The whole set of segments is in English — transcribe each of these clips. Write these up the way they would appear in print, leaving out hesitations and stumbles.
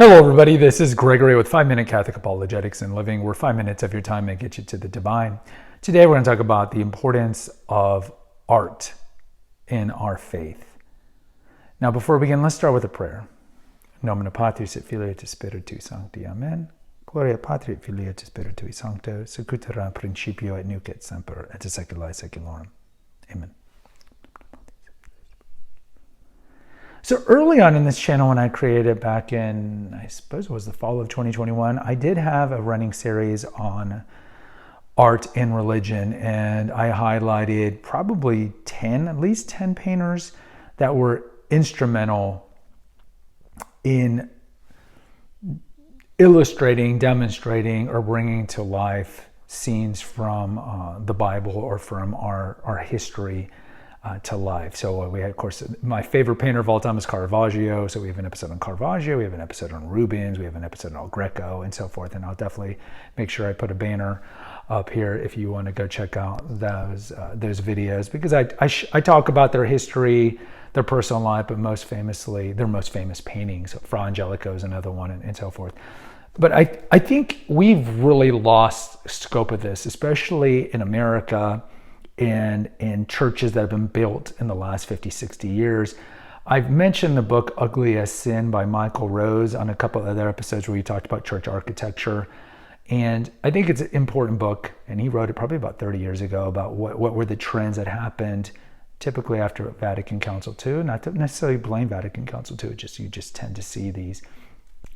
Hello, everybody. This is Gregory with 5-Minute Catholic Apologetics and Living, where 5 minutes of your time may get you to the divine. Today, we're going to talk about the importance of art in our faith. Now, before we begin, let's start with a prayer. Nomine Patris et Filii et Spiritus Sancti. Amen. Gloria Patri et Filii et Spiritui Sancto, sicut erat in principio et nunc et semper et saecula saeculorum. Amen. So early on in this channel, when I created it back in, I suppose it was the fall of 2021, I did have a running series on art and religion, and I highlighted probably at least 10 painters that were instrumental in illustrating, demonstrating, or bringing to life scenes from the Bible or from our history to life. So we had, of course, my favorite painter of all time is Caravaggio. So we have an episode on Caravaggio, we have an episode on Rubens, we have an episode on El Greco, and so forth. And I'll definitely make sure I put a banner up here if you want to go check out those videos, because I talk about their history, their personal life, but most famously their most famous paintings. Fra Angelico is another one, and so forth. But I think we've really lost scope of this, especially in America, and in churches that have been built in the last 50, 60 years. I've mentioned the book Ugly as Sin by Michael Rose on a couple of other episodes where he talked about church architecture. And I think it's an important book, and he wrote it probably about 30 years ago about what were the trends that happened typically after Vatican Council II. Not to necessarily blame Vatican Council II, you just tend to see these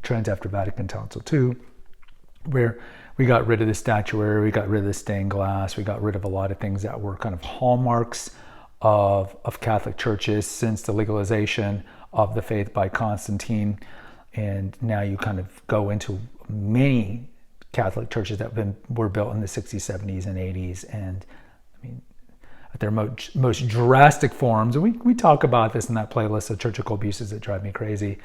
trends after Vatican Council II, where we got rid of the statuary, we got rid of the stained glass, we got rid of a lot of things that were kind of hallmarks of Catholic churches since the legalization of the faith by Constantine. And now you kind of go into many Catholic churches that were built in the 60s, 70s, and 80s. And I mean, at their most drastic forms, and we talk about this in that playlist of churchical abuses that drive me crazy.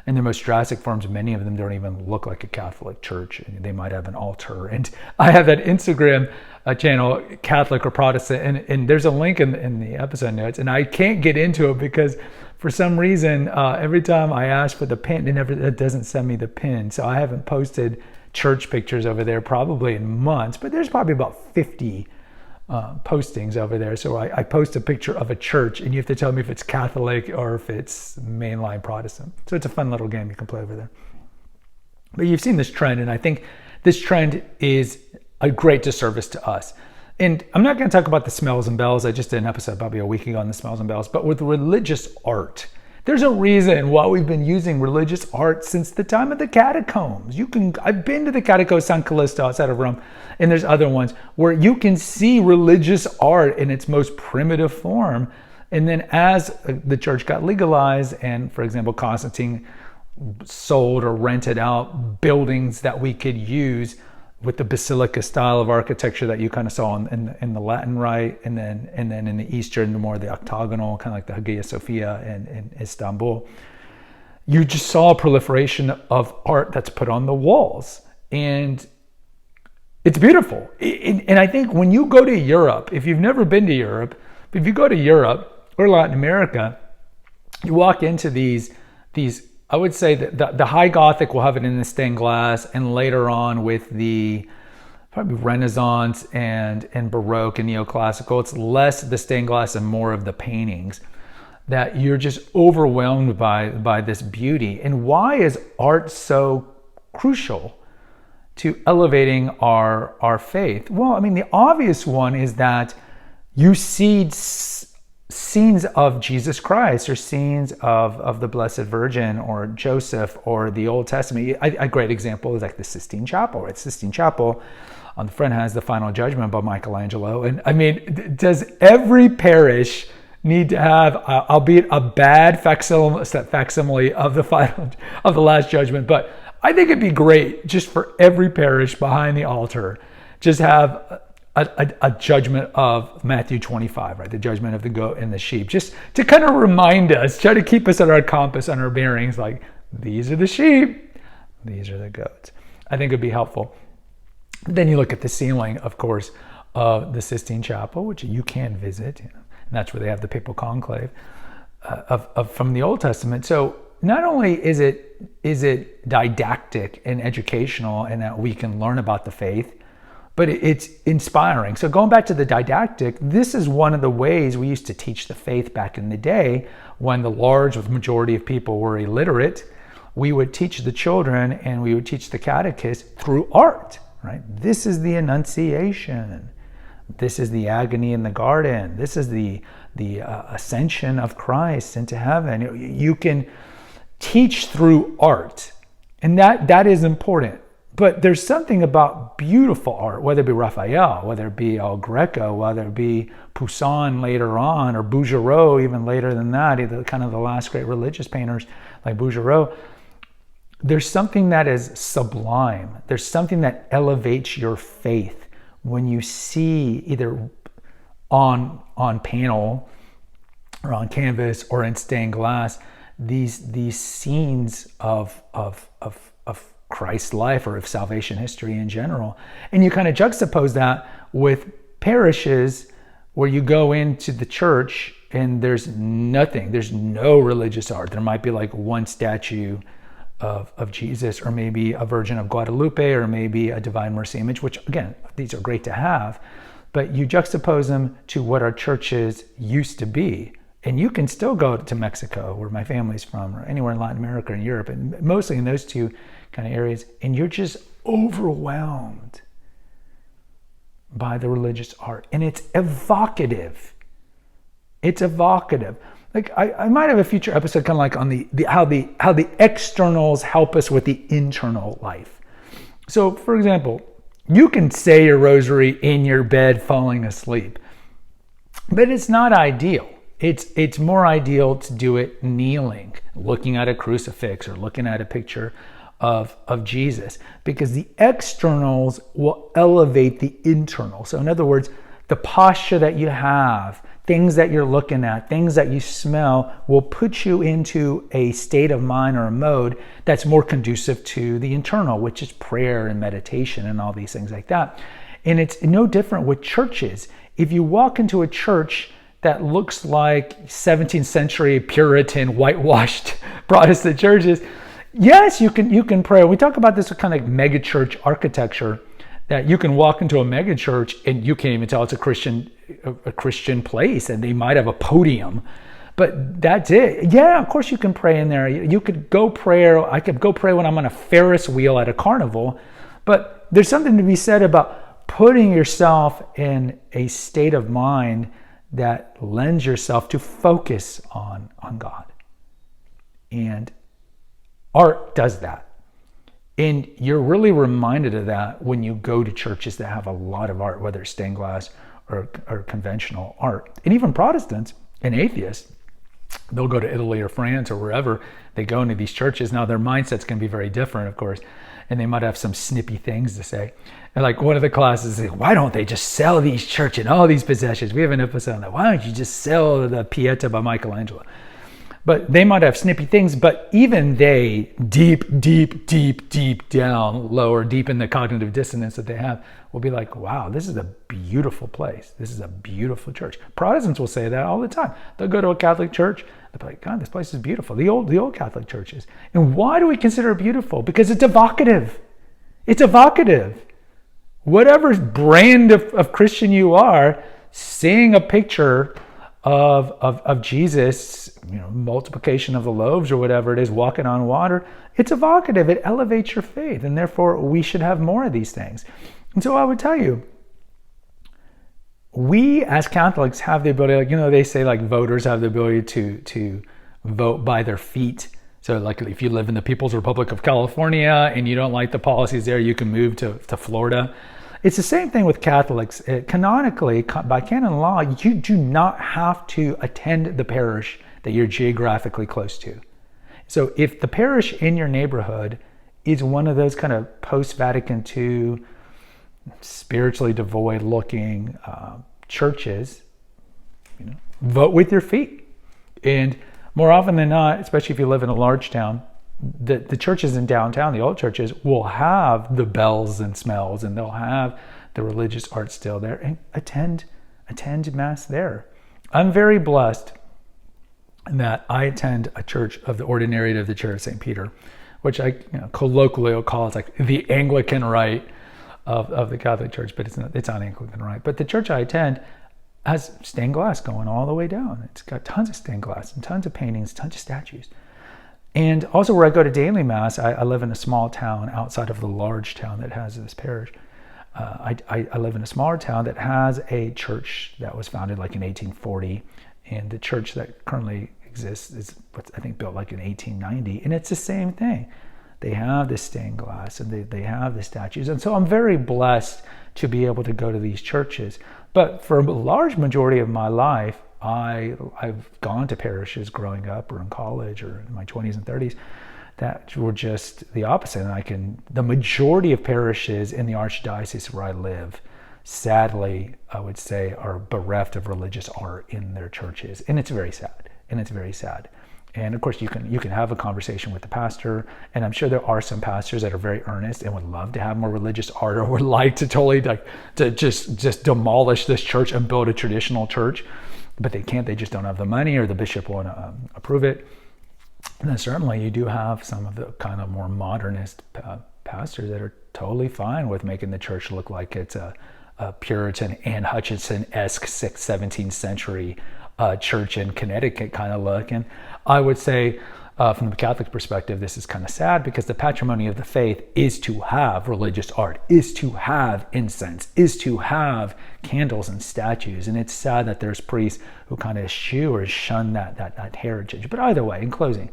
In their most drastic forms, many of them don't even look like a Catholic church. They might have an altar. And I have that Instagram channel, Catholic or Protestant, and there's a link in the episode notes, and I can't get into it because for some reason, every time I ask for the pin, it doesn't send me the pin. So I haven't posted church pictures over there probably in months, but there's probably about 50 postings over there. So I post a picture of a church, and you have to tell me if it's Catholic or if it's mainline Protestant. So it's a fun little game you can play over there. But you've seen this trend, and I think this trend is a great disservice to us. And I'm not going to talk about the smells and bells. I just did an episode probably a week ago on the smells and bells, but with religious art. There's a reason why we've been using religious art since the time of the catacombs. I've been to the Catacombs San Callisto outside of Rome, and there's other ones where you can see religious art in its most primitive form. And then as the church got legalized, and for example, Constantine sold or rented out buildings that we could use with the basilica style of architecture that you kind of saw in the Latin Rite, and then in the Eastern, more the octagonal, kind of like the Hagia Sophia in Istanbul. You just saw a proliferation of art that's put on the walls, and it's beautiful. And I think when you go to Europe, if you've never been to Europe, if you go to Europe or Latin America, you walk into these. I would say that the high Gothic will have it in the stained glass, and later on with the probably Renaissance and Baroque and Neoclassical, it's less the stained glass and more of the paintings, that you're just overwhelmed by this beauty. And why is art so crucial to elevating our faith? Well, I mean, the obvious one is that you see scenes of Jesus Christ, or scenes of the Blessed Virgin or Joseph or the Old Testament. A great example is like the Sistine Chapel. Right? Sistine Chapel on the front has the Final Judgment by Michelangelo. And I mean, does every parish need to have, albeit a bad facsimile of the Last Judgment? But I think it'd be great just for every parish behind the altar, just have a judgment of Matthew 25, right? The judgment of the goat and the sheep, just to kind of remind us, try to keep us at our compass, on our bearings, like these are the sheep, these are the goats. I think it'd be helpful. Then you look at the ceiling, of course, of the Sistine Chapel, which you can visit, and that's where they have the papal conclave from the Old Testament. So not only is it didactic and educational and that we can learn about the faith, but it's inspiring. So going back to the didactic, this is one of the ways we used to teach the faith back in the day when the large majority of people were illiterate. We would teach the children and we would teach the catechists through art, right? This is the Annunciation. This is the agony in the garden. This is the ascension of Christ into heaven. You can teach through art, and that is important. But there's something about beautiful art, whether it be Raphael, whether it be El Greco, whether it be Poussin later on, or Bouguereau even later than that, either kind of the last great religious painters like Bouguereau. There's something that is sublime. There's something that elevates your faith when you see either on panel or on canvas or in stained glass these scenes of Christ's life or of salvation history in general. And you kind of juxtapose that with parishes where you go into the church and there's nothing, there's no religious art. There might be like one statue of Jesus, or maybe a Virgin of Guadalupe, or maybe a Divine Mercy image, which again, these are great to have, but you juxtapose them to what our churches used to be. And you can still go to Mexico, where my family's from, or anywhere in Latin America or Europe, and mostly in those two kind of areas, and you're just overwhelmed by the religious art. And it's evocative. It's evocative. Like I might have a future episode kind of like on the how the externals help us with the internal life. So for example, you can say your rosary in your bed falling asleep, but it's not ideal. It's more ideal to do it kneeling, looking at a crucifix or looking at a picture of Jesus, because the externals will elevate the internal. So in other words, the posture that you have, things that you're looking at, things that you smell will put you into a state of mind or a mode that's more conducive to the internal, which is prayer and meditation and all these things like that. And it's no different with churches. If you walk into a church that looks like 17th century Puritan whitewashed Protestant churches, yes, you can pray. We talk about this kind of mega church architecture, that you can walk into a mega church and you can't even tell it's a Christian place, and they might have a podium, but that's it. Yeah, of course you can pray in there. You could go pray. I could go pray when I'm on a Ferris wheel at a carnival, but there's something to be said about putting yourself in a state of mind that lends yourself to focus on God. And art does that. And you're really reminded of that when you go to churches that have a lot of art, whether it's stained glass or conventional art. And even Protestants and atheists, they'll go to Italy or France or wherever they go into these churches. Now their mindsets can be very different, of course, and they might have some snippy things to say. And like one of the classes is, why don't they just sell these church and all these possessions? We have an episode on that. Why don't you just sell the Pieta by Michelangelo? But they might have snippy things, but even they, deep down, lower, deep in the cognitive dissonance that they have, will be like, wow, this is a beautiful place. This is a beautiful church. Protestants will say that all the time. They'll go to a Catholic church, they'll be like, God, this place is beautiful. The old Catholic churches. And why do we consider it beautiful? Because it's evocative. It's evocative. Whatever brand of Christian you are, seeing a picture of Jesus, multiplication of the loaves or whatever it is, walking on water, it's evocative. It elevates your faith, and therefore we should have more of these things. And so I would tell you, we as Catholics have the ability, they say like voters have the ability to vote by their feet. So like if you live in the People's Republic of California and you don't like the policies there, you can move to Florida. It's the same thing with Catholics. Canonically, by canon law, you do not have to attend the parish that you're geographically close to. So if the parish in your neighborhood is one of those kind of post-Vatican II, spiritually devoid looking churches, vote with your feet. And more often than not, especially if you live in a large town, the churches in downtown, the old churches, will have the bells and smells, and they'll have the religious art still there, and attend Mass there. I'm very blessed that I attend a church of the Ordinariate of the Church of St. Peter, which I colloquially will call it like the Anglican Rite of the Catholic Church, but it's not Anglican Rite. But the church I attend has stained glass going all the way down. It's got tons of stained glass and tons of paintings, tons of statues. And also where I go to daily mass, I live in a small town outside of the large town that has this parish. I live in a smaller town that has a church that was founded like in 1840. And the church that currently exists is, I think, built like in 1890. And it's the same thing. They have this stained glass and they have the statues. And so I'm very blessed to be able to go to these churches. But for a large majority of my life, I've gone to parishes growing up or in college or in my 20s and 30s that were just the opposite. And the majority of parishes in the Archdiocese where I live, sadly, I would say, are bereft of religious art in their churches. And it's very sad. And of course, you can have a conversation with the pastor, and I'm sure there are some pastors that are very earnest and would love to have more religious art or would like to totally to just demolish this church and build a traditional church, but they can't. They just don't have the money, or the bishop won't approve it. And then certainly you do have some of the kind of more modernist pastors that are totally fine with making the church look like it's a Puritan Anne Hutchinson-esque 17th century church in Connecticut kind of look. And I would say from the Catholic perspective, this is kind of sad because the patrimony of the faith is to have religious art, is to have incense, is to have candles and statues. And it's sad that there's priests who kind of eschew or shun that heritage. But either way, in closing,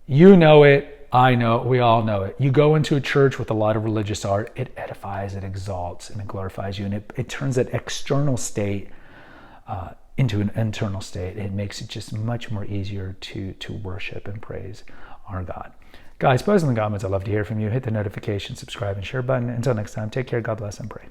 you know it, I know it, we all know it. You go into a church with a lot of religious art, it edifies, it exalts, and it glorifies you. And it turns that external state into an internal state. It makes it just much more easier to worship and praise our God. Guys, post in the comments. I'd love to hear from you. Hit the notification, subscribe, and share button. Until next time, take care, God bless, and pray.